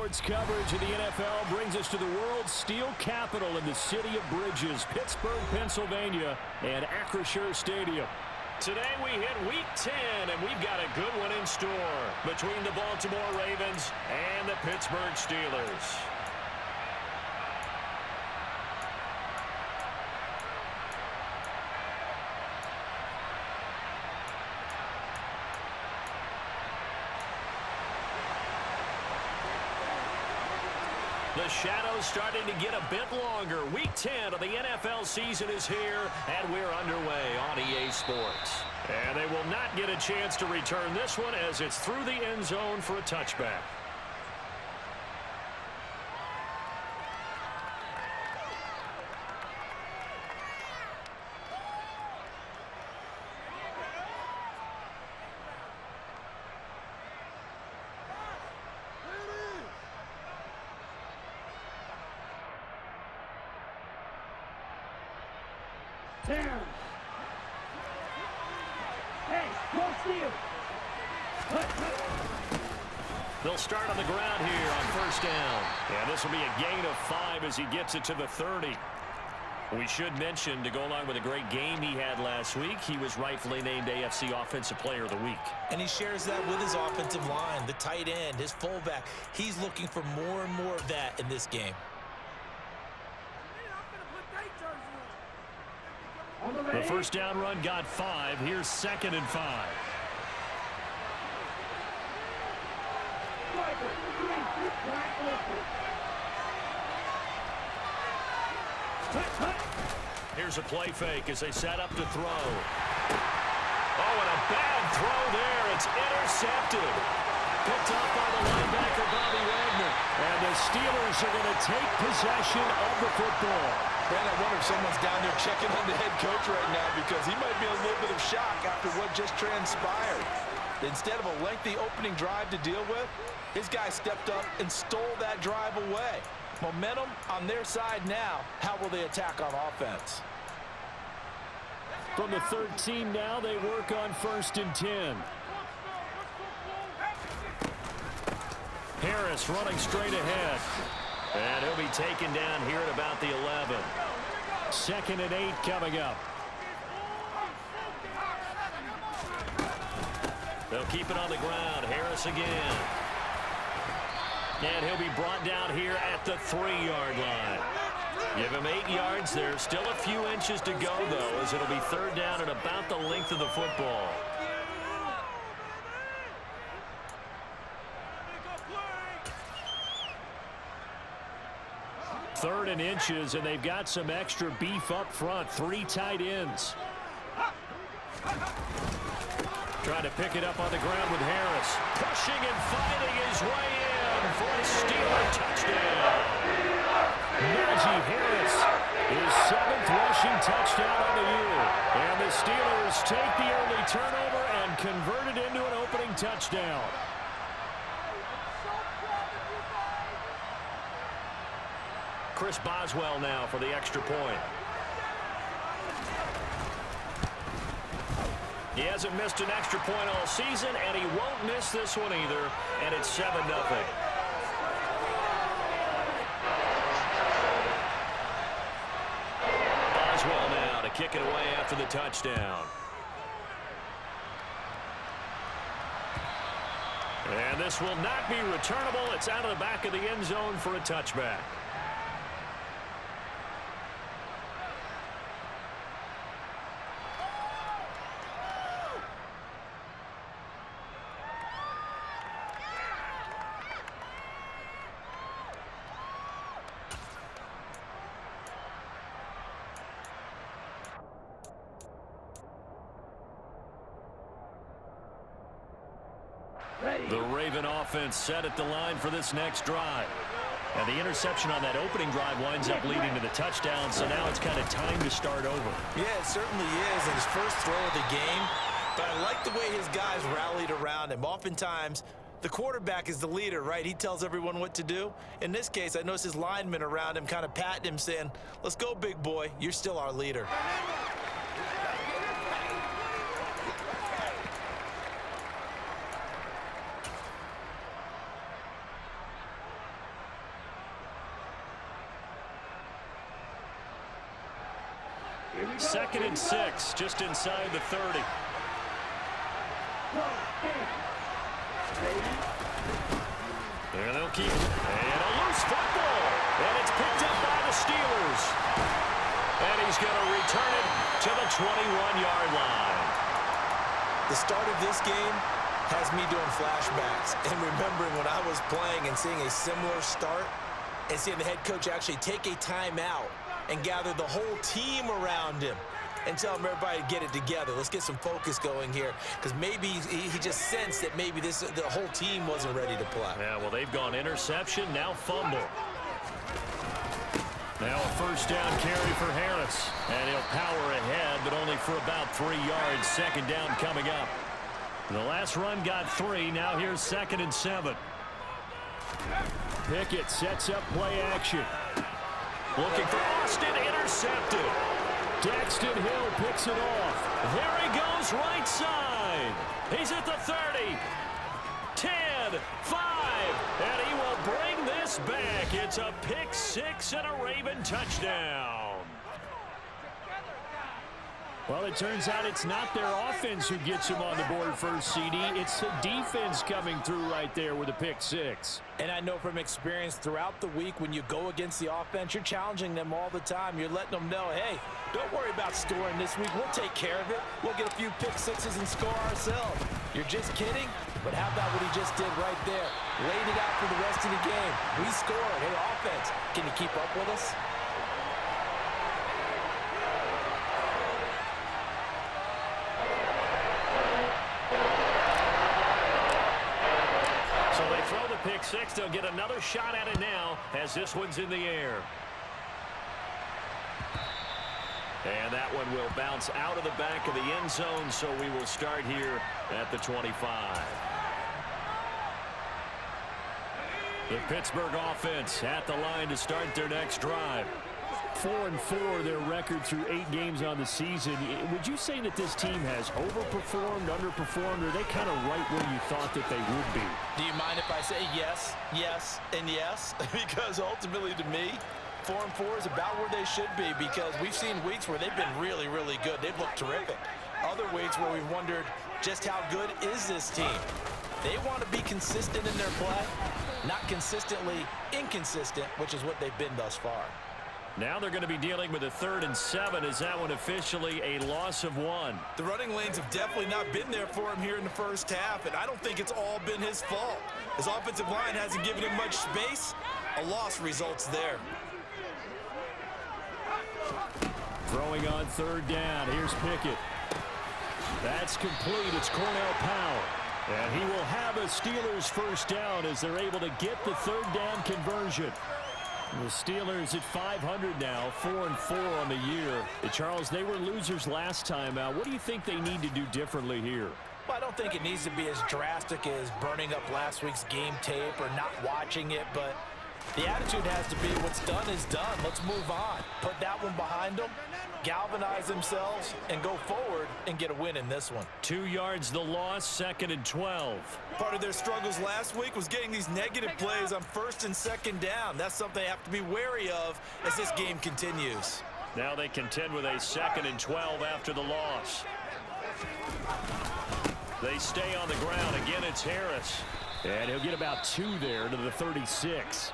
sports coverage of the NFL brings us to the world's steel capital in the city of bridges, Pittsburgh, Pennsylvania, and Acrisure Stadium. Today we hit Week 10, and we've got a good one in store between the Baltimore Ravens and the Pittsburgh Steelers. The shadow's starting to get a bit longer. Week 10 of the NFL season is here, and we're underway on EA Sports. And they will not get a chance to return this one as it's through the end zone for a touchback. They'll start on the ground here on first down. And this will be a gain of 5 as he gets it to the 30. We should mention, to go along with a great game he had last week, he was rightfully named AFC Offensive Player of the Week. And he shares that with his offensive line, the tight end, his fullback. He's looking for more and more of that in this game. The first down run got 5. Here's 2nd and 5. Here's a play fake as they set up to throw. Oh, and a bad throw there. It's intercepted. Picked off by the linebacker, Bobby Wagner. And the Steelers are going to take possession of the football. Brad, I wonder if someone's down there checking on the head coach right now because he might be in a little bit of shock after what just transpired. Instead of a lengthy opening drive to deal with, his guy stepped up and stole that drive away. Momentum on their side now. How will they attack on offense? From the 13 now, they work on 1st and 10. Harris running straight ahead. And he'll be taken down here at about the 11. 2nd and 8 coming up. They'll keep it on the ground. Harris again. And he'll be brought down here at the 3-yard line. Give him 8 yards. There's still a few inches to go, though, as it'll be 3rd down at about the length of the football. Third and inches, and they've got some extra beef up front. 3 tight ends. Trying to pick it up on the ground with Harris. Pushing and fighting his way in for a Steeler touchdown. Najee Harris, his 7th rushing touchdown on the year. And the Steelers take the early turnover and convert it into an opening touchdown. Chris Boswell now for the extra point. He hasn't missed an extra point all season, and he won't miss this one either, and it's 7-0. Boswell now to kick it away after the touchdown. And this will not be returnable. It's out of the back of the end zone for a touchback. The Raven offense set at the line for this next drive. And the interception on that opening drive winds up leading to the touchdown, so now it's kind of time to start over. Yeah, it certainly is, and his first throw of the game. But I like the way his guys rallied around him. Oftentimes, the quarterback is the leader, right? He tells everyone what to do. In this case, I noticed his linemen around him kind of patting him, saying, "Let's go, big boy. You're still our leader." 2nd and 6, just inside the 30. There they'll keep it. And a loose football. And it's picked up by the Steelers. And he's going to return it to the 21-yard line. The start of this game has me doing flashbacks and remembering when I was playing and seeing a similar start and seeing the head coach actually take a timeout and gather the whole team around him and tell him everybody to get it together. Let's get some focus going here, because maybe he just sensed that maybe the whole team wasn't ready to play. Yeah, well, they've gone interception, now fumble. Now a first down carry for Harris, and he'll power ahead, but only for about 3 yards. 2nd down coming up. The last run got 3. Now here's 2nd and 7. Pickett sets up play action. Looking for Austin, intercepted. Daxton Hill picks it off. There he goes, right side. He's at the 30. 10, 5, and he will bring this back. It's a pick 6 and a Raven touchdown. Well, it turns out it's not their offense who gets him on the board first, CD. It's the defense coming through right there with a pick 6. And I know from experience throughout the week, when you go against the offense, you're challenging them all the time. You're letting them know, hey, don't worry about scoring this week. We'll take care of it. We'll get a few pick 6s and score ourselves. You're just kidding? But how about what he just did right there? Laid it out for the rest of the game. We scored. Hey, offense, can you keep up with us? Pick 6, they'll get another shot at it now as this one's in the air. And that one will bounce out of the back of the end zone, so we will start here at the 25. The Pittsburgh offense at the line to start their next drive. 4-4 their record through 8 games on the season. Would you say that this team has overperformed, underperformed, or are they kind of right where you thought that they would be? Do you mind if I say yes, yes, and yes? Because ultimately to me, 4-4 is about where they should be, because we've seen weeks where they've been really, really good. They've looked terrific. Other weeks where we've wondered just how good is this team. They want to be consistent in their play, not consistently inconsistent, which is what they've been thus far. Now they're going to be dealing with a 3rd and 7. Is that one officially a loss of 1? The running lanes have definitely not been there for him here in the first half, and I don't think it's all been his fault. His offensive line hasn't given him much space. A loss results there. Throwing on 3rd down. Here's Pickett. That's complete. It's Cornell Powell. And he will have a Steelers first down as they're able to get the 3rd down conversion. The Steelers at 500 now, 4-4 on the year. Charles, they were losers last time out. What do you think they need to do differently here? Well, I don't think it needs to be as drastic as burning up last week's game tape or not watching it, but the attitude has to be what's done is done. Let's move on. Put that one behind them, galvanize themselves, and go forward and get a win in this one. 2 yards the loss, 2nd and 12. Part of their struggles last week was getting these negative plays on 1st and 2nd down. That's something they have to be wary of as this game continues. Now they contend with a 2nd and 12 after the loss. They stay on the ground. Again, it's Harris. And he'll get about 2 there to the 36.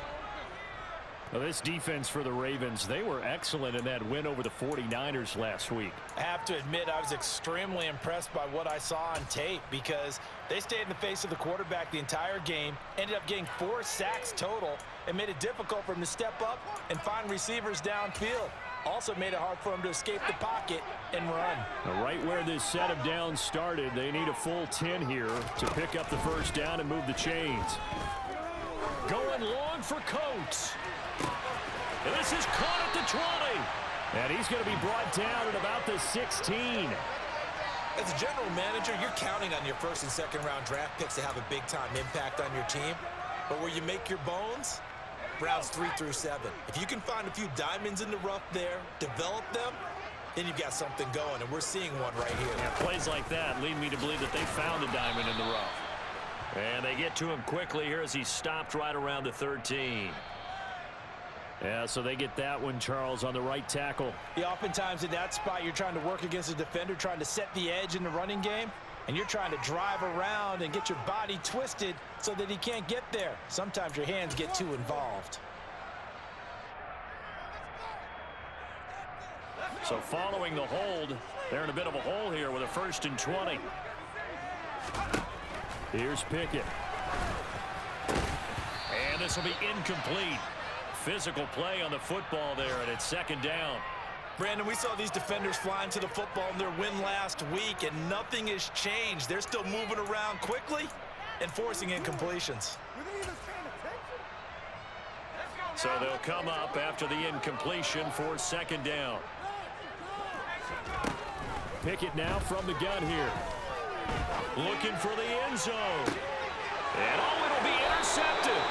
Well, this defense for the Ravens, they were excellent in that win over the 49ers last week. I have to admit, I was extremely impressed by what I saw on tape, because they stayed in the face of the quarterback the entire game, ended up getting 4 sacks total, and made it difficult for him to step up and find receivers downfield. Also made it hard for him to escape the pocket and run. Now, right where this set of downs started, they need a full 10 here to pick up the first down and move the chains. Going long for Coates. And this is caught at the 20. And he's going to be brought down at about the 16. As a general manager, you're counting on your 1st and 2nd round draft picks to have a big-time impact on your team. But where you make your bones, rounds 3 through 7. If you can find a few diamonds in the rough there, develop them, then you've got something going, and we're seeing one right here. Yeah, plays like that lead me to believe that they found a diamond in the rough. And they get to him quickly here as he's stopped right around the 13. Yeah, so they get that one, Charles, on the right tackle. Yeah, oftentimes in that spot, you're trying to work against a defender, trying to set the edge in the running game, and you're trying to drive around and get your body twisted so that he can't get there. Sometimes your hands get too involved. So following the hold, they're in a bit of a hole here with a 1st and 20. Here's Pickett. And this will be incomplete. Physical play on the football there, and it's 2nd down. Brandon, we saw these defenders flying to the football in their win last week, and nothing has changed. They're still moving around quickly and forcing incompletions. So they'll come up after the incompletion for 2nd down. Pickett now from the gun here. Looking for the end zone. And it'll be intercepted.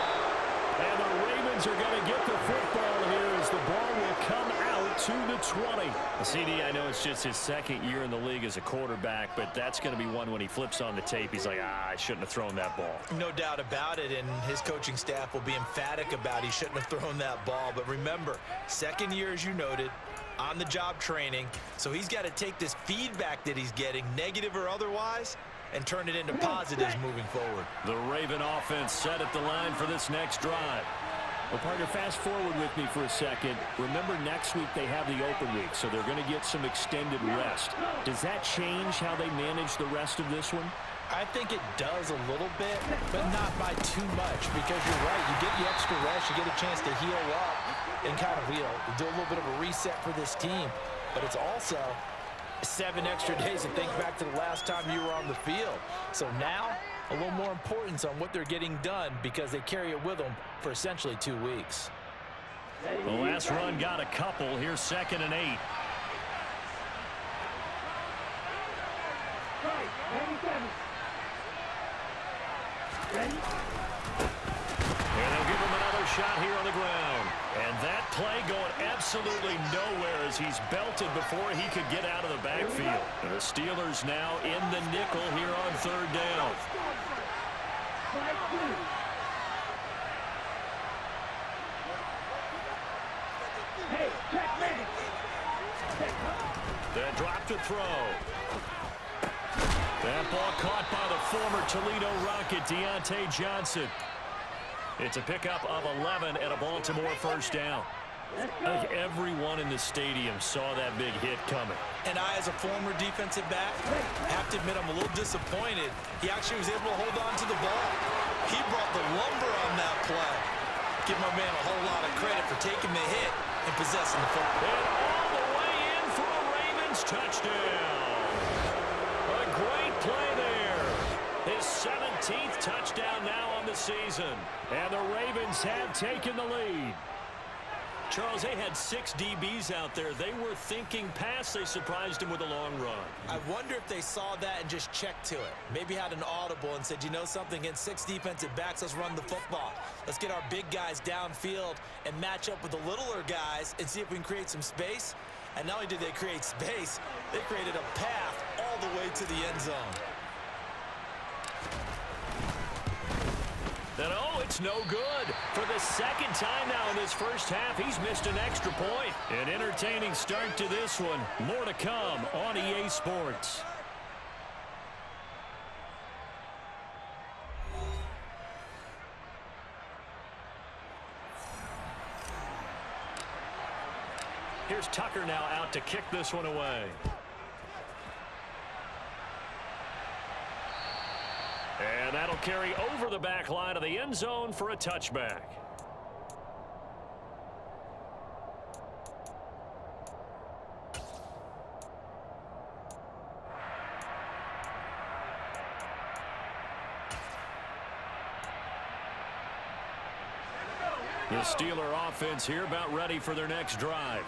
And the Ravens are going to get the football here as the ball will come out to the 20. CD, I know it's just his 2nd year in the league as a quarterback, but that's going to be one when he flips on the tape. He's like, I shouldn't have thrown that ball. No doubt about it, and his coaching staff will be emphatic about he shouldn't have thrown that ball. But remember, 2nd year, as you noted, on-the-job training, so he's got to take this feedback that he's getting, negative or otherwise, and turn it into positives moving forward. The Raven offense set at the line for this next drive. Well, partner, fast forward with me for a second. Remember, next week they have the open week, so they're going to get some extended rest. Does that change how they manage the rest of this one? I think it does a little bit, but not by too much, because you're right. You get the extra rest, you get a chance to heal up and kind of, do a little bit of a reset for this team. But it's also 7 extra days to think back to the last time you were on the field. So now, a little more importance on what they're getting done because they carry it with them for essentially 2 weeks. The last run got a couple. Here's 2nd and 8. And they'll give him another shot here on the ground. And that play going absolutely nowhere as he's belted before he could get out of the backfield. And the Steelers now in the nickel here on 3rd down. Then drop to throw. That ball caught by the former Toledo Rocket, Deontay Johnson. It's a pickup of 11 and a Baltimore 1st down. I think everyone in the stadium saw that big hit coming. And I, as a former defensive back, have to admit I'm a little disappointed. He actually was able to hold on to the ball. He brought the lumber on that play. Give my man a whole lot of credit for taking the hit and possessing the football. And all the way in for a Ravens touchdown. A great play there. His 17th touchdown now on the season. And the Ravens have taken the lead. Charles, they had 6 DBs out there. They were thinking pass. They surprised him with a long run. I wonder if they saw that and just checked to it. Maybe had an audible and said, you know something, against 6 defensive backs, let's run the football. Let's get our big guys downfield and match up with the littler guys and see if we can create some space. And not only did they create space, they created a path all the way to the end zone. And it's no good. For the 2nd time now in this first half, he's missed an extra point. An entertaining start to this one. More to come on EA Sports. Here's Tucker now out to kick this one away. And that'll carry over the back line of the end zone for a touchback. The Steeler offense here about ready for their next drive.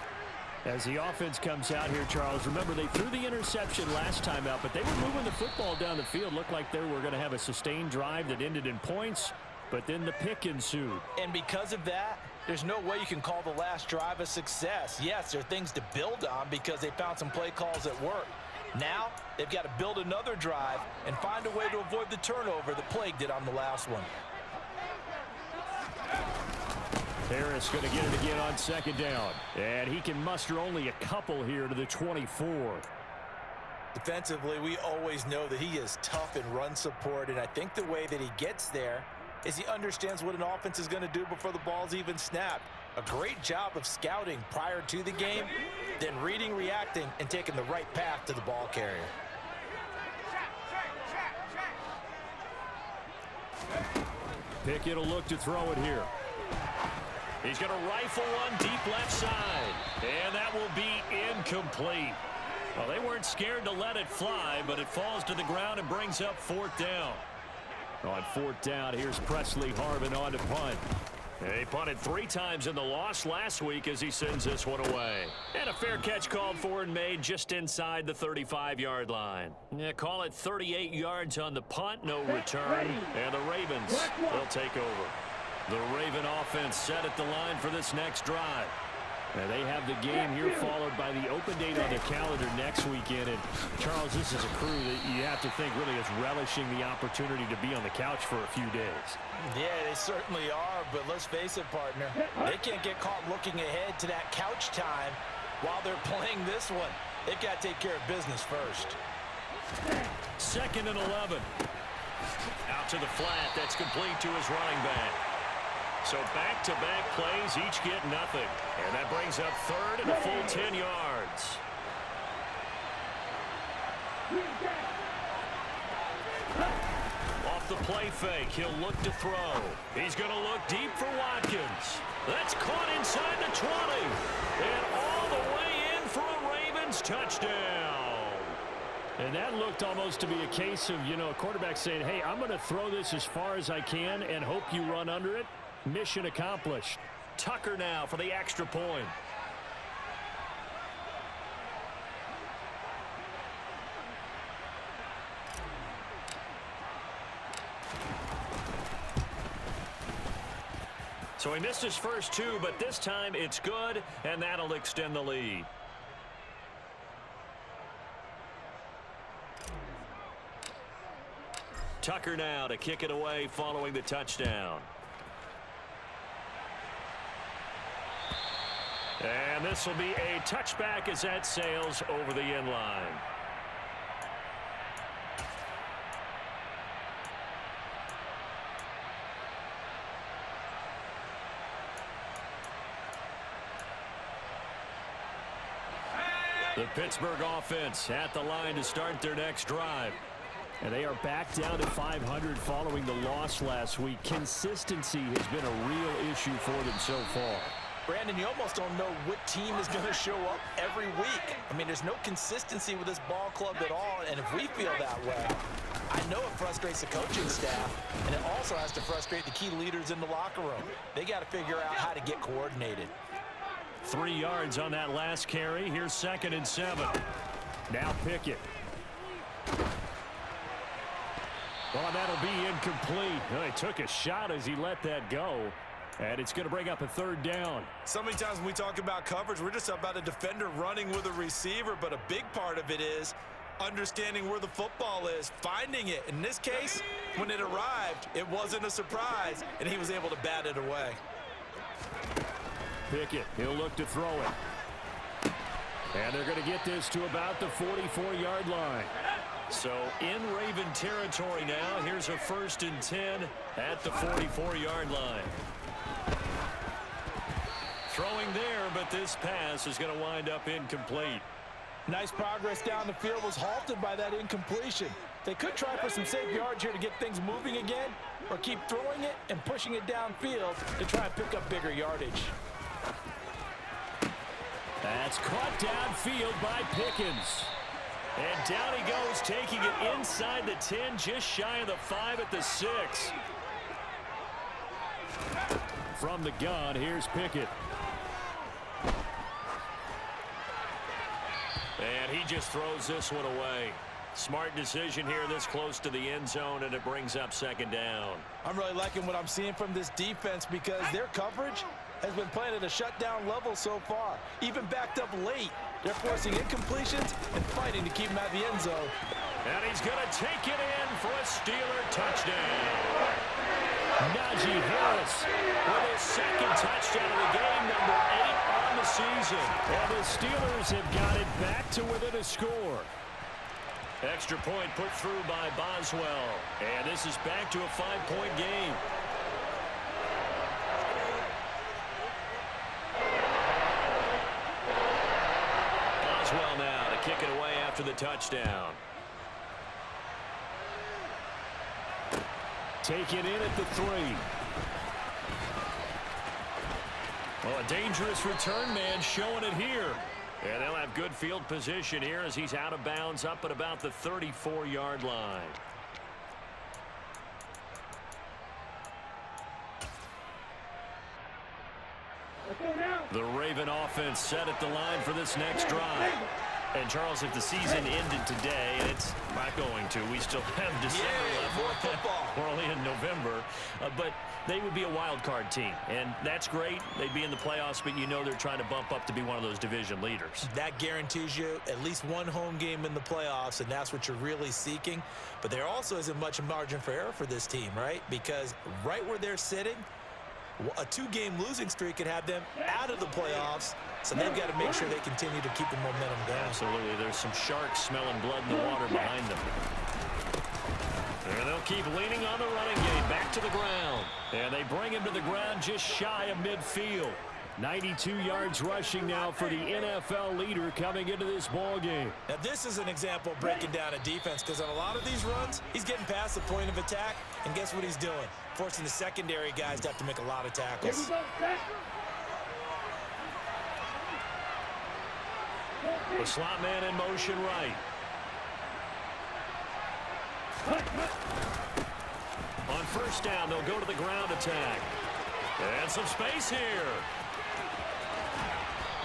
As the offense comes out here, Charles, remember they threw the interception last time out, but they were moving the football down the field. Looked like they were going to have a sustained drive that ended in points, but then the pick ensued. And because of that, there's no way you can call the last drive a success. Yes, there are things to build on because they found some play calls that work. Now, they've got to build another drive and find a way to avoid the turnover that plagued it on the last one. Harris going to get it again on second down. And he can muster only a couple here to the 24. Defensively, we always know that he is tough in run support, and I think the way that he gets there is he understands what an offense is going to do before the ball's even snapped. A great job of scouting prior to the game, then reading, reacting, and taking the right path to the ball carrier. Pickett will look to throw it here. He's going to rifle one deep left side, and that will be incomplete. Well, they weren't scared to let it fly, but it falls to the ground and brings up fourth down. On fourth down, here's Presley Harvin on to punt. He punted 3 times in the loss last week as he sends this one away. And a fair catch called for and made just inside the 35-yard line. Yeah, call it 38 yards on the punt, no return. And the Ravens, they'll take over. The Raven offense set at the line for this next drive. Now they have the game here followed by the open date on their calendar next weekend. And, Charles, this is a crew that you have to think really is relishing the opportunity to be on the couch for a few days. Yeah, they certainly are, but let's face it, partner. They can't get caught looking ahead to that couch time while they're playing this one. They've got to take care of business first. 2nd and 11. Out to the flat. That's complete to his running back. So back-to-back plays, each get nothing. And that brings up 3rd and a full 10 yards. Off the play fake, he'll look to throw. He's going to look deep for Watkins. That's caught inside the 20. And all the way in for a Ravens touchdown. And that looked almost to be a case of, a quarterback saying, hey, I'm going to throw this as far as I can and hope you run under it. Mission accomplished. Tucker now for the extra point. So he missed his first 2, but this time it's good, and that'll extend the lead. Tucker now to kick it away following the touchdown. And this will be a touchback as that sails over the end line. The Pittsburgh offense at the line to start their next drive. And they are back down to 500 following the loss last week. Consistency has been a real issue for them so far. Brandon, you almost don't know what team is going to show up every week. I mean, there's no consistency with this ball club at all, and if we feel that way, I know it frustrates the coaching staff, and it also has to frustrate the key leaders in the locker room. They got to figure out how to get coordinated. 3 yards on that last carry. Here's 2nd and 7. Now Pickett. Well, that'll be incomplete. Well, he took a shot as he let that go. And it's going to bring up a 3rd down. So many times when we talk about coverage, we're just about a defender running with a receiver, but a big part of it is understanding where the football is, finding it. In this case, when it arrived, it wasn't a surprise, and he was able to bat it away. Pickett, he'll look to throw it. And they're going to get this to about the 44-yard line. So in Raven territory now, here's a 1st and 10 at the 44-yard line. Throwing there, but this pass is going to wind up incomplete. Nice progress down the field was halted by that incompletion. They could try for some safe yards here to get things moving again, or keep throwing it and pushing it downfield to try and pick up bigger yardage. That's caught downfield by Pickens. And down he goes, taking it inside the 10, just shy of the 5 at the 6. From the gun, here's Pickett. And he just throws this one away. Smart decision here this close to the end zone, and it brings up 2nd down. I'm really liking what I'm seeing from this defense because their coverage has been playing at a shutdown level so far. Even backed up late, they're forcing incompletions and fighting to keep him out of the end zone. And he's going to take it in for a Steeler touchdown. Najee Harris with his second touchdown of the game, number 8 on the season. And the Steelers have got it back to within a score. Extra point put through by Boswell. And this is back to a 5-point game. Boswell now to kick it away after the touchdown. Take it in at the 3. Well, a dangerous return man showing it here. And they'll have good field position here as he's out of bounds up at about the 34-yard line. The Raven offense set at the line for this next drive. And, Charles, if the season ended today, and it's not going to, we still have December left. More football. We're only in November. But they would be a wild card team. And that's great. They'd be in the playoffs, but you know they're trying to bump up to be one of those division leaders. That guarantees you at least one home game in the playoffs, and that's what you're really seeking. But there also isn't much margin for error for this team, right? Because right where they're sitting, a 2-game losing streak could have them out of the playoffs, so they've got to make sure they continue to keep the momentum going. Absolutely. There's some sharks smelling blood in the water behind them. And they'll keep leaning on the running game back to the ground. And they bring him to the ground just shy of midfield. 92 yards rushing now for the NFL leader coming into this ball game. Now, this is an example of breaking down a defense, because on a lot of these runs, he's getting past the point of attack, and guess what he's doing? Forcing the secondary guys to have to make a lot of tackles. The slot man in motion right. On first down, they'll go to the ground attack. And some space here.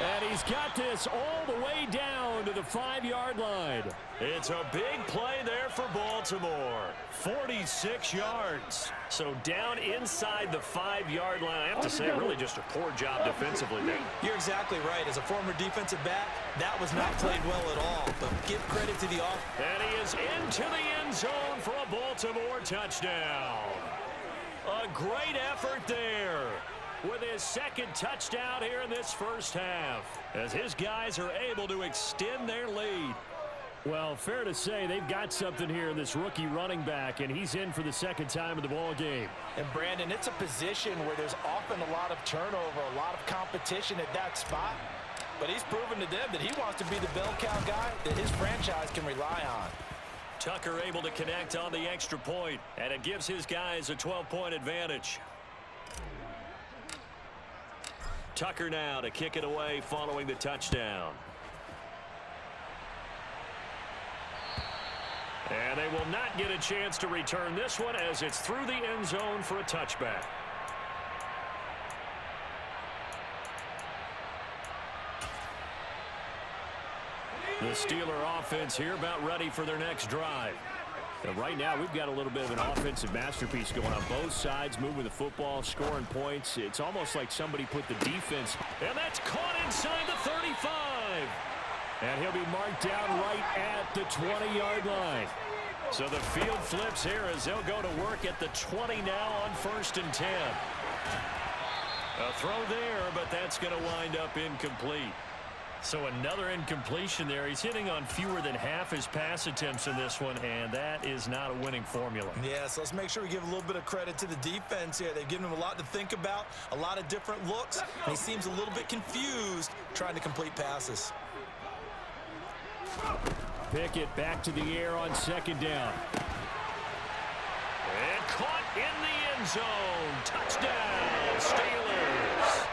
And he's got this all the way down to the 5-yard line. It's a big play there for Baltimore. 46 yards. So down inside the 5-yard line. I have to say, really just a poor job defensively there. You're exactly right. As a former defensive back, that was not played well at all. But give credit to the offense. And he is into the end zone for a Baltimore touchdown. A great effort there with his second touchdown here in this first half, as his guys are able to extend their lead. Well, fair to say they've got something here in this rookie running back, and he's in for the second time in the ball game. And, Brandon, it's a position where there's often a lot of turnover, a lot of competition at that spot. But he's proven to them that he wants to be the bell cow guy that his franchise can rely on. Tucker able to connect on the extra point, and it gives his guys a 12-point advantage. Tucker now to kick it away following the touchdown. And they will not get a chance to return this one as it's through the end zone for a touchback. The Steeler offense here about ready for their next drive. And right now, we've got a little bit of an offensive masterpiece going on both sides, moving the football, scoring points. It's almost like somebody put the defense, and that's caught inside the 35. And he'll be marked down right at the 20-yard line. So the field flips here as they'll go to work at the 20 now on 1st and 10. A throw there, but that's going to wind up incomplete. So another incompletion there. He's hitting on fewer than half his pass attempts in this one, and that is not a winning formula. Yeah, so let's make sure we give a little bit of credit to the defense here. They've given him a lot to think about, a lot of different looks, and he seems a little bit confused trying to complete passes. Pickett back to the air on 2nd down. And caught in the end zone. Touchdown, Steelers.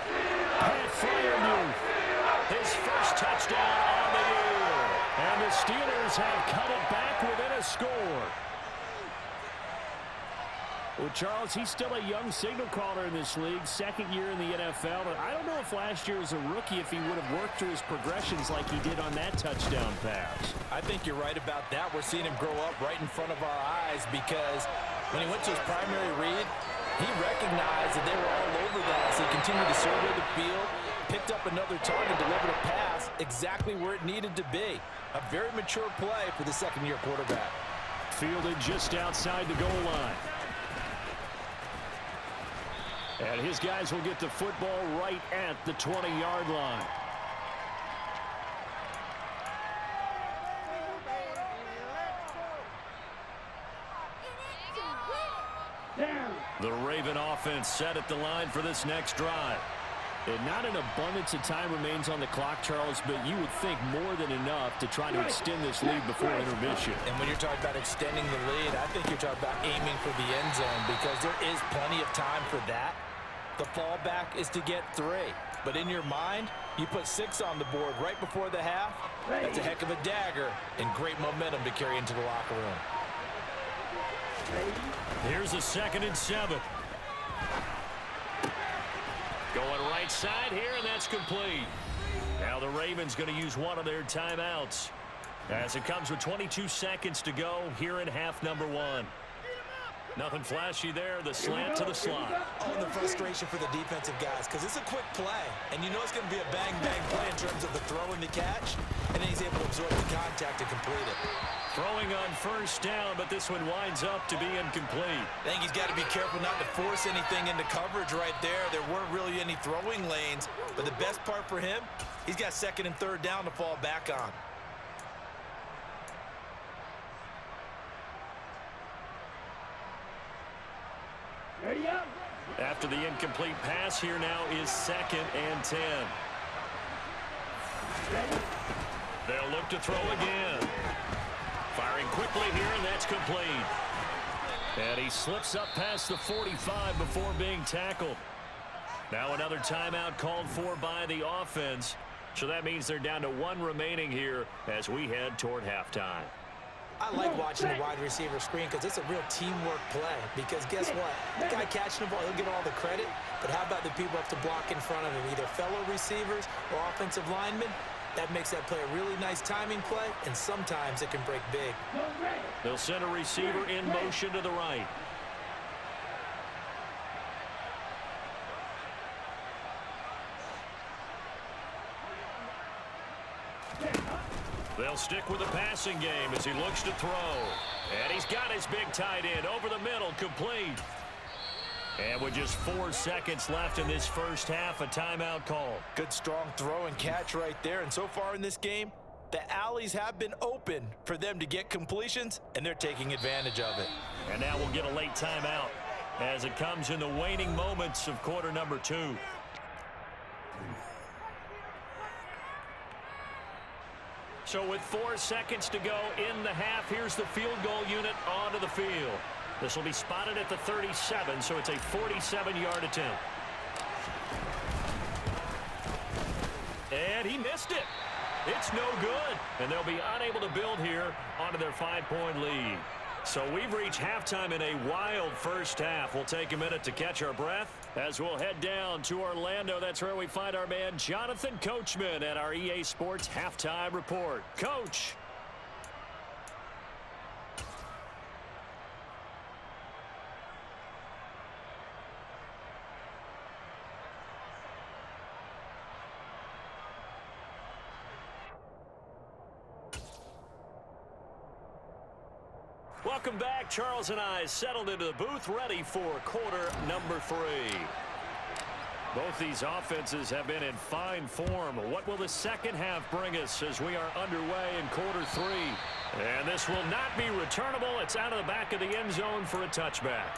Pat Freiermuth, his first touchdown on the year. And the Steelers have cut it back within a score. Well, Charles, he's still a young signal caller in this league, 2nd year in the NFL. But I don't know if last year as a rookie, if he would have worked through his progressions like he did on that touchdown pass. I think you're right about that. We're seeing him grow up right in front of our eyes, because when he went to his primary read, he recognized that they were all over that as he continued to survey the field, picked up another target, delivered a pass exactly where it needed to be. A very mature play for the second-year quarterback. Fielded just outside the goal line. And his guys will get the football right at the 20-yard line. The Raven offense set at the line for this next drive. And not an abundance of time remains on the clock, Charles, but you would think more than enough to try to extend this lead before intermission. And when you're talking about extending the lead, I think you're talking about aiming for the end zone because there is plenty of time for that. The fallback is to get 3. But in your mind, you put 6 on the board right before the half. That's a heck of a dagger and great momentum to carry into the locker room. Here's a 2nd and 7. Going right side here, and that's complete. Now the Ravens going to use one of their timeouts as it comes with 22 seconds to go here in half number 1. Nothing flashy there. The slant to the slot. Oh, and the frustration for the defensive guys because it's a quick play, and you know it's going to be a bang-bang play in terms of the throw and the catch, and then he's able to absorb the contact and complete it. Throwing on 1st down, but this one winds up to be incomplete. I think he's got to be careful not to force anything into coverage right there. There weren't really any throwing lanes, but the best part for him, he's got 2nd and 3rd down to fall back on. After the incomplete pass, here now is 2nd and 10. They'll look to throw again. Firing quickly here, and that's complete. And he slips up past the 45 before being tackled. Now another timeout called for by the offense. So that means they're down to 1 remaining here as we head toward halftime. I like watching the wide receiver screen because it's a real teamwork play. Because guess what? The guy catching the ball, he'll get all the credit. But how about the people have to block in front of him, either fellow receivers or offensive linemen? That makes that play a really nice timing play, and sometimes it can break big. They'll send a receiver in motion to the right. They'll stick with the passing game as he looks to throw. And he's got his big tight end over the middle, complete. And with just 4 seconds left in this first half, a timeout call. Good strong throw and catch right there. And so far in this game, the alleys have been open for them to get completions, and they're taking advantage of it. And now we'll get a late timeout as it comes in the waning moments of quarter number 2. So with 4 seconds to go in the half, here's the field goal unit onto the field. This will be spotted at the 37, so it's a 47-yard attempt. And he missed it. It's no good, and they'll be unable to build here onto their 5-point lead. So we've reached halftime in a wild first half. We'll take a minute to catch our breath as we'll head down to Orlando. That's where we find our man Jonathan Coachman at our EA Sports Halftime Report. Coach. Welcome back. Charles and I settled into the booth, ready for quarter number 3. Both these offenses have been in fine form. What will the second half bring us as we are underway in quarter 3? And this will not be returnable. It's out of the back of the end zone for a touchback.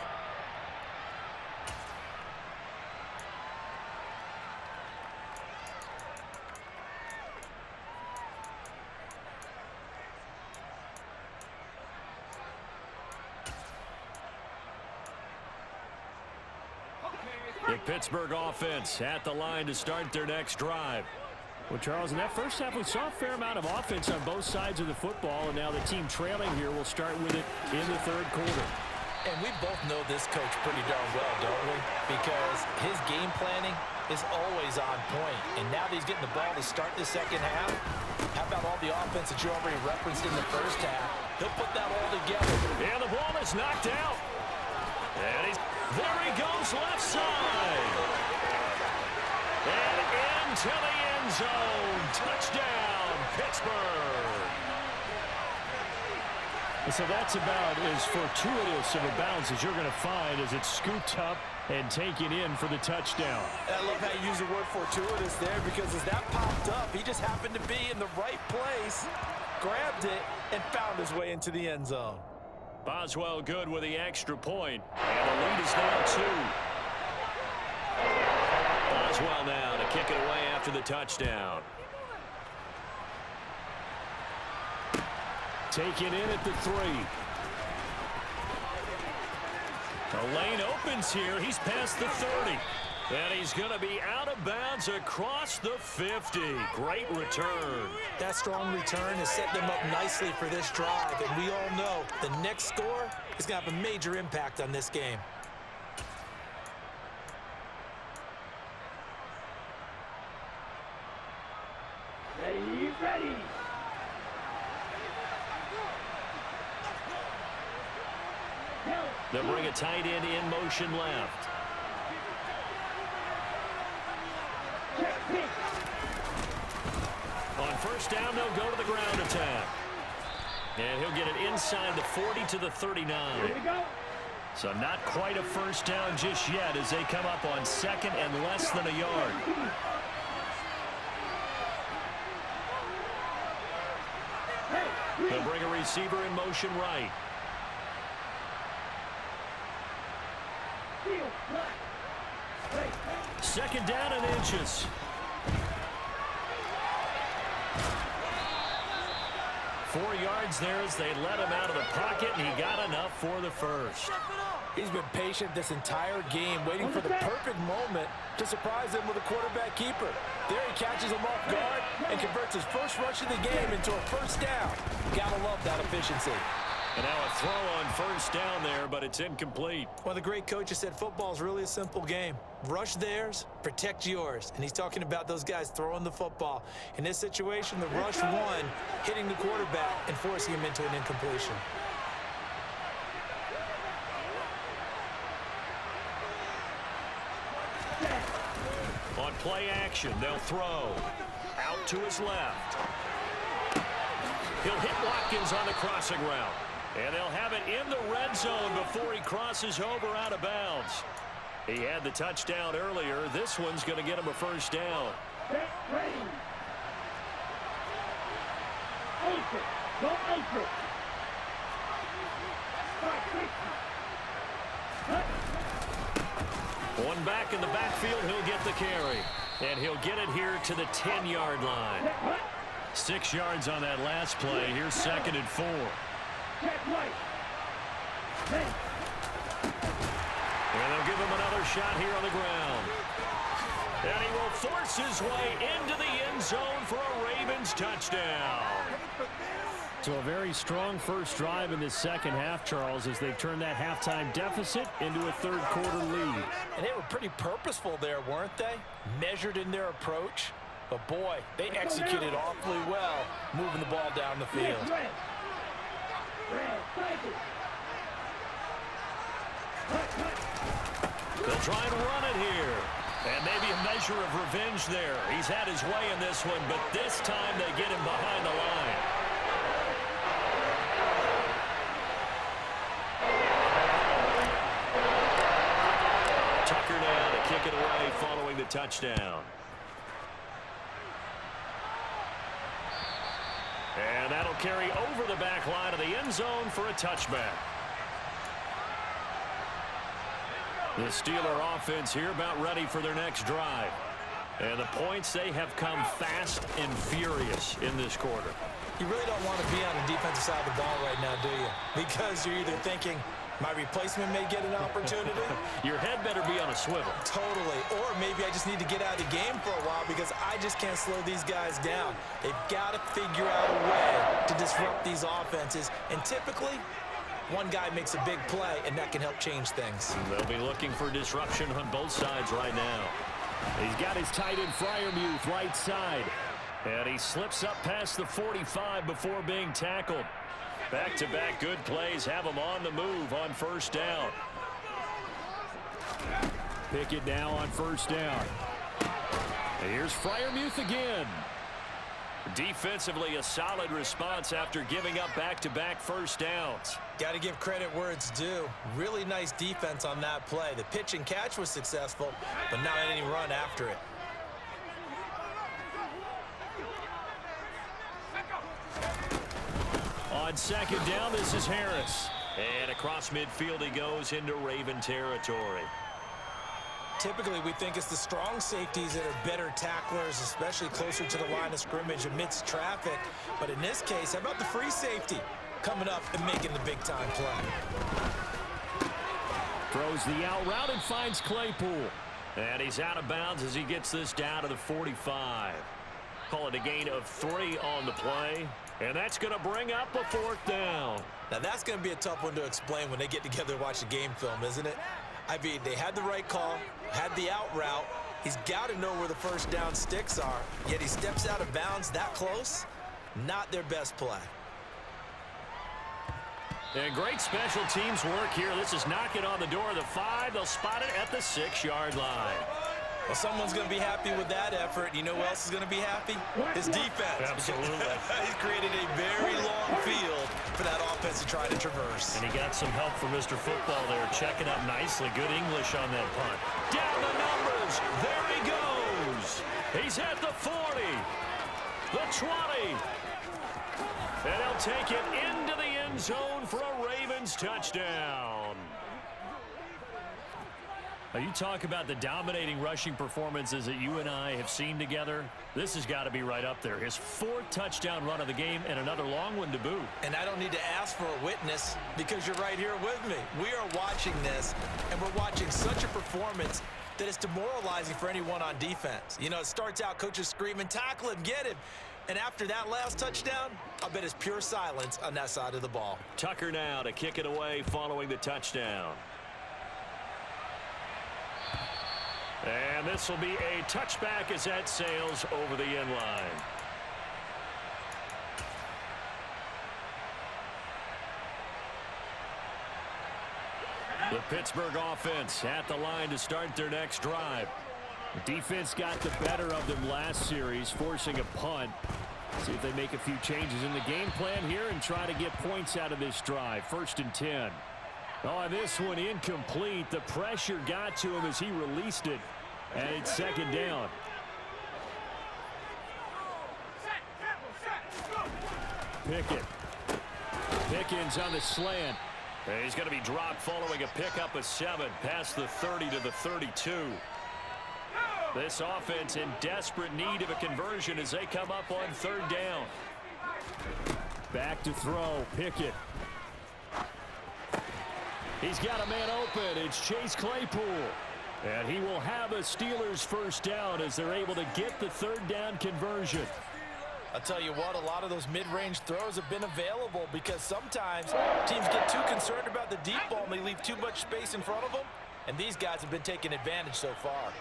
The Pittsburgh offense at the line to start their next drive. Well, Charles, in that first half, we saw a fair amount of offense on both sides of the football, and now the team trailing here will start with it in the third quarter. And we both know this coach pretty darn well, don't we? Because his game planning is always on point. And now that he's getting the ball to start the second half, how about all the offense that you already referenced in the first half? He'll put that all together. And the ball is knocked out. And there he goes left side. And into the end zone. Touchdown, Pittsburgh. So that's about as fortuitous of a bounce as you're going to find as it's scooped up and taken in for the touchdown. I love how you use the word fortuitous there, because as that popped up, he just happened to be in the right place, grabbed it, and found his way into the end zone. Boswell good with the extra point, and the lead is now 2. Boswell now to kick it away after the touchdown. Taken in at the 3. The lane opens here. He's past the 30. And he's going to be out of bounds across the 50. Great return. That strong return has set them up nicely for this drive. And we all know the next score is going to have a major impact on this game. Ready. They'll bring a tight end in motion left. On first down, they'll go to the ground attack. And he'll get it inside the 40 to the 39. So not quite a first down just yet as they come up on second and less than a yard. They'll bring a receiver in motion right. Second down and inches. Four yards there as they let him out of the pocket, and he got enough for the first. He's been patient this entire game, waiting for the perfect moment to surprise him with a quarterback keeper. There he catches him off guard and converts his first rush of the game into a first down. Gotta love that efficiency. And now a throw on first down there, but it's incomplete. One of the great coaches said football is really a simple game. Rush theirs, protect yours. And he's talking about those guys throwing the football. In this situation, the rush won, hitting the quarterback and forcing him into an incompletion. On play action, they'll throw. Out to his left. He'll hit Watkins on the crossing route. And they'll have it in the red zone before he crosses over out of bounds. He had the touchdown earlier. This one's going to get him a first down. One back in the backfield, he'll get the carry. And he'll get it here to the 10-yard line. 6 yards on that last play. Here's second and 4. And they'll give him another shot here on the ground. And he will force his way into the end zone for a Ravens touchdown. So a very strong first drive in this second half, Charles, as they've turned that halftime deficit into a third-quarter lead. And they were pretty purposeful there, weren't they? Measured in their approach. But, boy, they executed awfully well moving the ball down the field. They'll try and run it here. And maybe a measure of revenge there. He's had his way in this one, but this time they get him behind the line. Tucker now to kick it away following the touchdown. And that'll carry over the back line of the end zone for a touchback. The Steeler offense here about ready for their next drive. And the points, they have come fast and furious in this quarter. You really don't want to be on the defensive side of the ball right now, do you? Because you're either thinking, my replacement may get an opportunity. Your head better be on a swivel. Totally. Or maybe I just need to get out of the game for a while because I just can't slow these guys down. They've got to figure out a way to disrupt these offenses. And typically, one guy makes a big play, and that can help change things. They'll be looking for disruption on both sides right now. He's got his tight end Freiermuth right side. And he slips up past the 45 before being tackled. Back-to-back good plays have him on the move on first down. Pickett now on first down. And here's Freiermuth again. Defensively, a solid response after giving up back-to-back first downs. Got to give credit where it's due. Really nice defense on that play. The pitch and catch was successful, but not any run after it. On second down, this is Harris. And across midfield he goes into Raven territory. Typically, we think it's the strong safeties that are better tacklers, especially closer to the line of scrimmage amidst traffic. But in this case, how about the free safety coming up and making the big-time play? Throws the out route and finds Claypool. And he's out of bounds as he gets this down to the 45. Call it a gain of 3 on the play. And that's going to bring up a 4th down. Now, that's going to be a tough one to explain when they get together and watch the game film, isn't it? I mean, they had the right call, had the out route. He's got to know where the first down sticks are, yet he steps out of bounds that close. Not their best play. And great special teams work here. This is knocking on the door of the 5. They'll spot it at the 6-yard line. Well, someone's going to be happy with that effort. You know who else is going to be happy? His defense. Absolutely. He's created a very long field for that offense to try to traverse. And he got some help from Mr. Football there, checking up nicely. Good English on that punt. Down the numbers. There he goes. He's at the 40, the 20. And he'll take it into the end zone for a Ravens touchdown. Now, you talk about the dominating rushing performances that you and I have seen together. This has got to be right up there. His 4th touchdown run of the game and another long one to boot. And I don't need to ask for a witness because you're right here with me. We are watching this, and we're watching such a performance that it's demoralizing for anyone on defense. You know, it starts out coaches screaming, tackle him, get him. And after that last touchdown, I bet it's pure silence on that side of the ball. Tucker now to kick it away following the touchdown. And this will be a touchback as that sails over the end line. The Pittsburgh offense at the line to start their next drive. The defense got the better of them last series, forcing a punt. See if they make a few changes in the game plan here and try to get points out of this drive. 1st and 10. Oh, this one incomplete. The pressure got to him as he released it. And it's 2nd down. Pickett. Pickens on the slant. And he's going to be dropped following a pickup of 7 past the 30 to the 32. This offense in desperate need of a conversion as they come up on 3rd down. Back to throw. Pickett. He's got a man open. It's Chase Claypool. And he will have a Steelers 1st down as they're able to get the 3rd down conversion. I'll tell you what, a lot of those mid-range throws have been available because sometimes teams get too concerned about the deep ball and they leave too much space in front of them. And these guys have been taking advantage so far.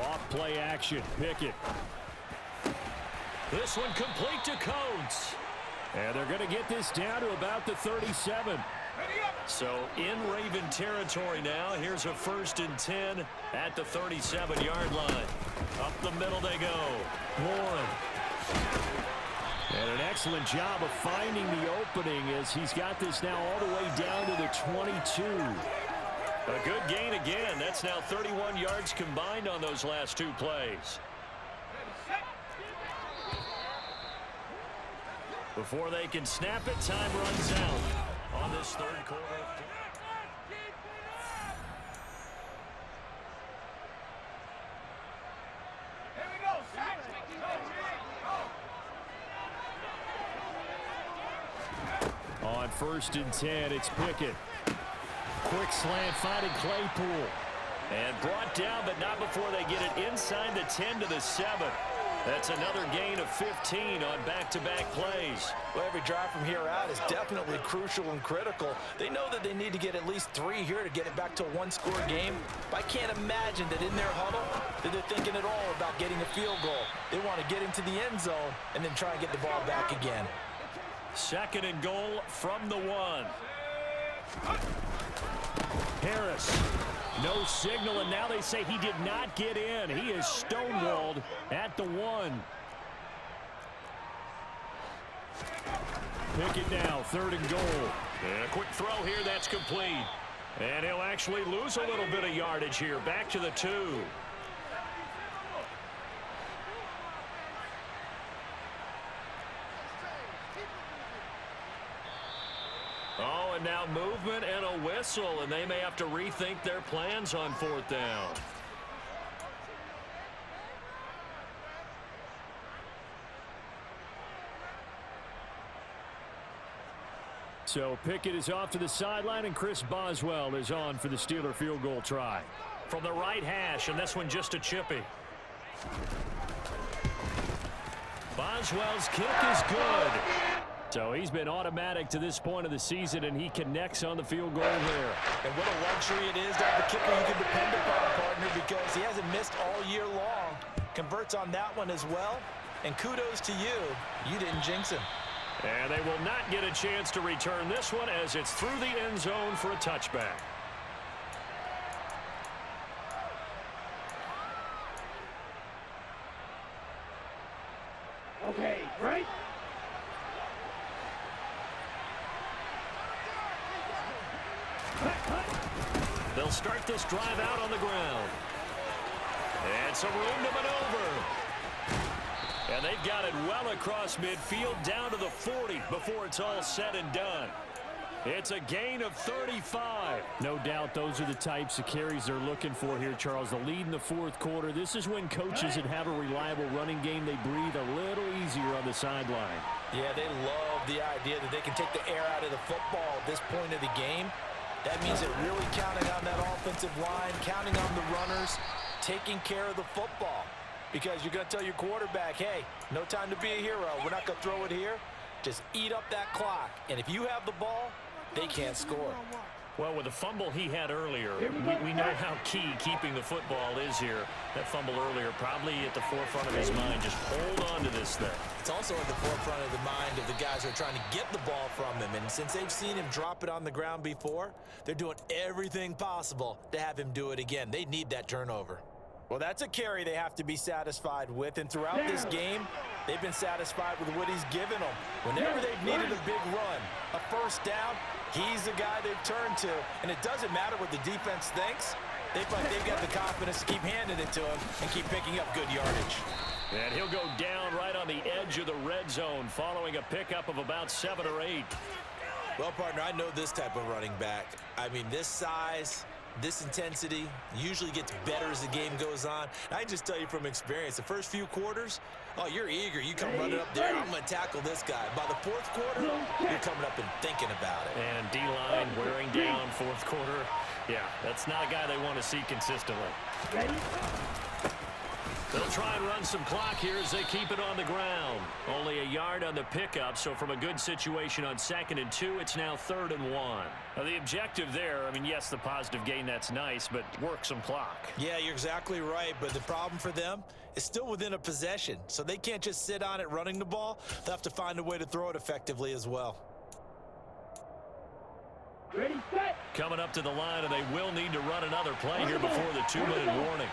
Off play action. Pickett. This one complete to Coates. And they're going to get this down to about the 37. So in Raven territory now. Here's a 1st and 10 at the 37-yard line. Up the middle they go. Warren. And an excellent job of finding the opening as he's got this now all the way down to the 22. A good gain again. That's now 31 yards combined on those last 2 plays. Before they can snap it, time runs out on this 3rd quarter. On 1st and 10, it's Pickett. Quick slant finding Claypool. And brought down, but not before they get it inside the 10 to the 7. That's another gain of 15 on back-to-back plays. Well, every drive from here out is definitely crucial and critical. They know that they need to get at least 3 here to get it back to a 1-score game. But I can't imagine that in their huddle that they're thinking at all about getting a field goal. They want to get into the end zone and then try and get the ball back again. 2nd and goal from the 1. Harris No signal, and now they say he did not get in. He is stonewalled at the 1. Pick it now, 3rd and goal. And a quick throw here, that's complete. And he'll actually lose a little bit of yardage here. Back to the 2. Oh, and now movement and a whistle, and they may have to rethink their plans on 4th down. So Pickett is off to the sideline, and Chris Boswell is on for the Steeler field goal try. From the right hash, and this one just a chippy. Boswell's kick is good. So he's been automatic to this point of the season, and he connects on the field goal there. And what a luxury it is to have a kicker you can depend upon, partner, because he hasn't missed all year long. Converts on that one as well. And kudos to you. You didn't jinx him. And they will not get a chance to return this one as it's through the end zone for a touchback. Okay, right? They'll start this drive out on the ground. And some room to maneuver. And they've got it well across midfield down to the 40 before it's all said and done. It's a gain of 35. No doubt those are the types of carries they're looking for here, Charles. The lead in the 4th quarter. This is when coaches that have a reliable running game, they breathe a little easier on the sideline. Yeah, they love the idea that they can take the air out of the football at this point of the game. That means they're really counting on that offensive line, counting on the runners, taking care of the football. Because you're going to tell your quarterback, hey, no time to be a hero. We're not going to throw it here. Just eat up that clock. And if you have the ball, they can't score. Well, with the fumble he had earlier, we know how key keeping the football is here. That fumble earlier probably at the forefront of his mind. Just hold on to this thing. It's also at the forefront of the mind of the guys who are trying to get the ball from him. And since they've seen him drop it on the ground before, they're doing everything possible to have him do it again. They need that turnover. Well, that's a carry they have to be satisfied with. And throughout this game, they've been satisfied with what he's given them. Whenever they've needed a big run, a first down, he's the guy they've turned to. And it doesn't matter what the defense thinks. They've got the confidence to keep handing it to him and keep picking up good yardage. And he'll go down right on the edge of the red zone following a pickup of about 7 or 8. Well, partner, I know this type of running back. I mean, this size, this intensity usually gets better as the game goes on. I can just tell you from experience, the first few quarters, oh, you're eager. You come running up there, I'm going to tackle this guy. By the 4th quarter, you're coming up and thinking about it. And D-line wearing down 4th quarter. Yeah, that's not a guy they want to see consistently. Ready? They'll try and run some clock here as they keep it on the ground. Only a yard on the pickup, so from a good situation on 2nd and 2, it's now 3rd and 1. Now the objective there, I mean, yes, the positive gain, that's nice, but work some clock. Yeah, you're exactly right, but the problem for them is still within a possession, so they can't just sit on it running the ball. They'll have to find a way to throw it effectively as well. Ready, set. Coming up to the line, and they will need to run another play here before the 2-minute warning.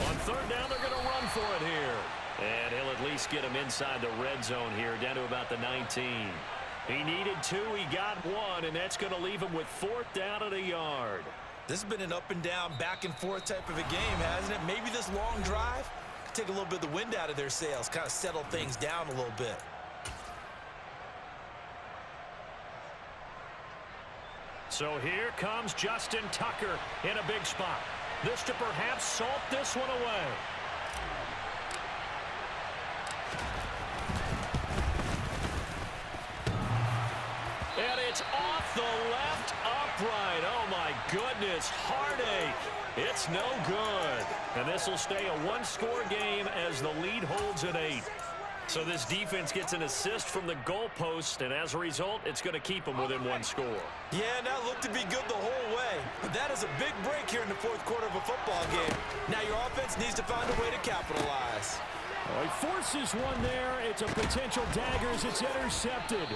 On 3rd down, they're going to run for it here. And he'll at least get him inside the red zone here, down to about the 19. He needed 2, he got 1, and that's going to leave him with 4th down and a yard. This has been an up and down, back and forth type of a game, hasn't it? Maybe this long drive could take a little bit of the wind out of their sails, kind of settle things down a little bit. So here comes Justin Tucker in a big spot. This to perhaps salt this one away. And it's off the left upright. Oh, my goodness. Heartache. It's no good. And this will stay a one-score game as the lead holds at 8. So this defense gets an assist from the goalpost, and as a result, it's going to keep them within 1 score. Yeah, and that looked to be good the whole way. But that is a big break here in the 4th quarter of a football game. Now your offense needs to find a way to capitalize. He forces one there. It's a potential dagger as it's intercepted.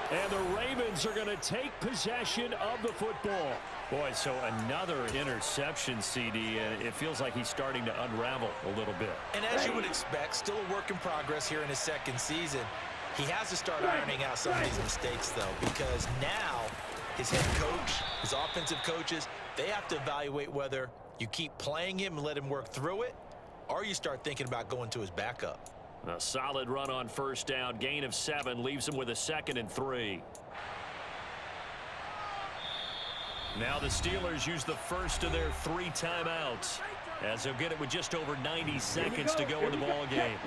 And the Ravens are going to take possession of the football. Boy, so another interception, CD. It feels like he's starting to unravel a little bit. And as you would expect, still a work in progress here in his second season. He has to start ironing out some of these mistakes, though, because now his head coach, his offensive coaches, they have to evaluate whether you keep playing him and let him work through it, or you start thinking about going to his backup. A solid run on first down. Gain of 7 leaves him with a 2nd and 3. Now the Steelers use the first of their 3 timeouts, as they'll get it with just over 90 seconds to go in the ball game.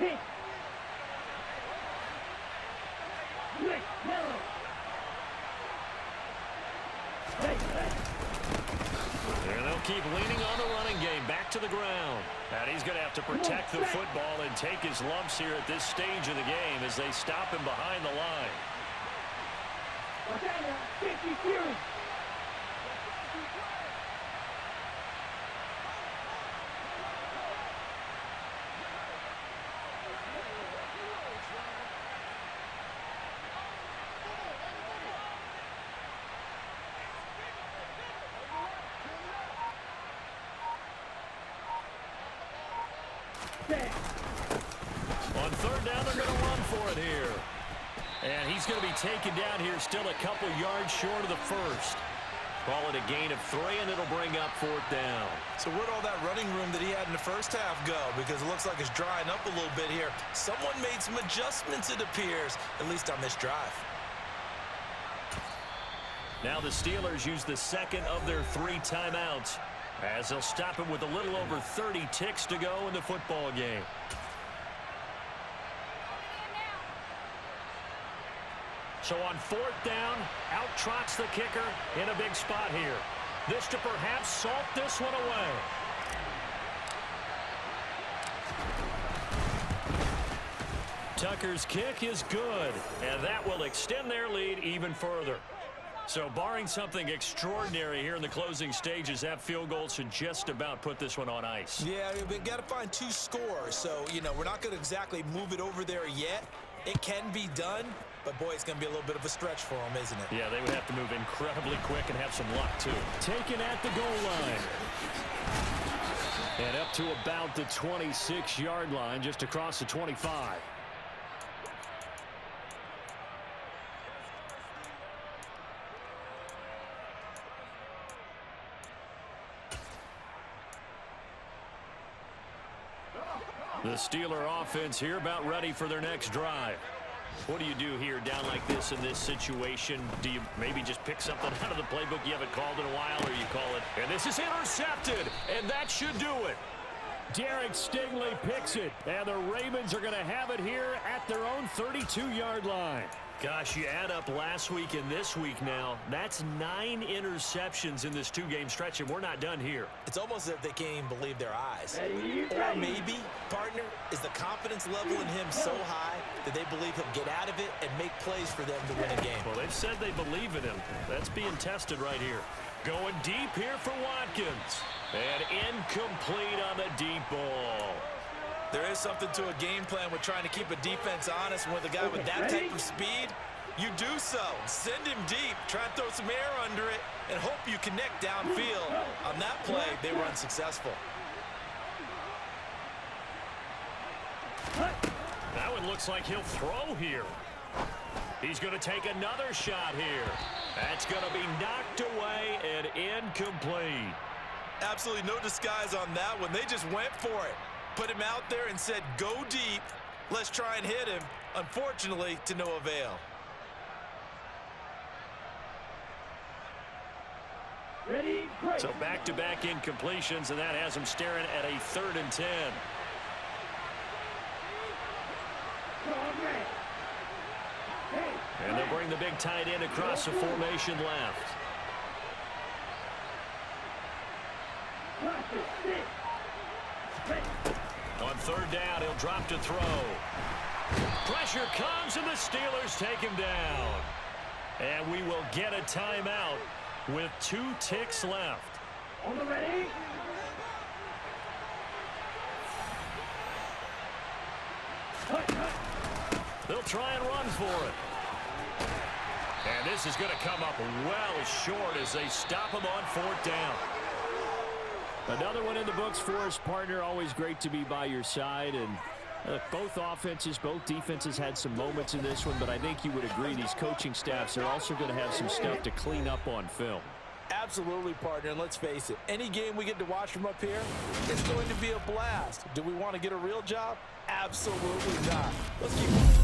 And they'll keep leaning on the running game. Back to the ground. And he's going to have to protect the football and take his lumps here at this stage of the game as they stop him behind the line. On third down, they're going to run for it here. And he's going to be taken down here still a couple yards short of the first. Call it a gain of 3, and it'll bring up 4th down. So where'd all that running room that he had in the first half go? Because it looks like it's drying up a little bit here. Someone made some adjustments, it appears, at least on this drive. Now the Steelers use the 2nd of their 3 timeouts, as they'll stop him with a little over 30 ticks to go in the football game. So on 4th down, out trots the kicker in a big spot here. This to perhaps salt this one away. Tucker's kick is good, and that will extend their lead even further. So barring something extraordinary here in the closing stages, that field goal should just about put this one on ice. Yeah, we've got to find 2 scores. So, we're not going to exactly move it over there yet. It can be done, but, boy, it's going to be a little bit of a stretch for them, isn't it? Yeah, they would have to move incredibly quick and have some luck, too. Taken at the goal line. And up to about the 26-yard line, just across the 25. The Steeler offense here about ready for their next drive. What do you do here down like this in this situation? Do you maybe just pick something out of the playbook you haven't called in a while, or you call it? And this is intercepted, and that should do it. Derek Stingley picks it, and the Ravens are going to have it here at their own 32-yard line. Gosh, you add up last week and this week now, that's 9 interceptions in this 2-game stretch, and we're not done here. It's almost as if they can't even believe their eyes. Or maybe, partner, is the confidence level in him so high that they believe he'll get out of it and make plays for them to win a game. Well, they've said they believe in him. That's being tested right here. Going deep here for Watkins. And incomplete on the deep ball. There is something to a game plan with trying to keep a defense honest. With a guy with that type of speed, you do so. Send him deep. Try and throw some air under it and hope you connect downfield. On that play, they were unsuccessful. That one looks like he'll throw here. He's going to take another shot here. That's going to be knocked away and incomplete. Absolutely no disguise on that one. They just went for it. Put him out there and said, go deep. Let's try and hit him. Unfortunately, to no avail. Ready, break. So back-to-back incompletions, and that has him staring at a 3rd and 10. And they'll bring the big tight end across the formation left. On 3rd down, he'll drop to throw. Pressure comes, and the Steelers take him down. And we will get a timeout with 2 ticks left. On the ready. They'll try and run for it. And this is going to come up well short as they stop him on 4th down. Another one in the books for his partner. Always great to be by your side. And both offenses, both defenses had some moments in this one, but I think you would agree these coaching staffs are also going to have some stuff to clean up on film. Absolutely, partner, and let's face it, any game we get to watch from up here, it's going to be a blast. Do we want to get a real job? Absolutely not. Let's keep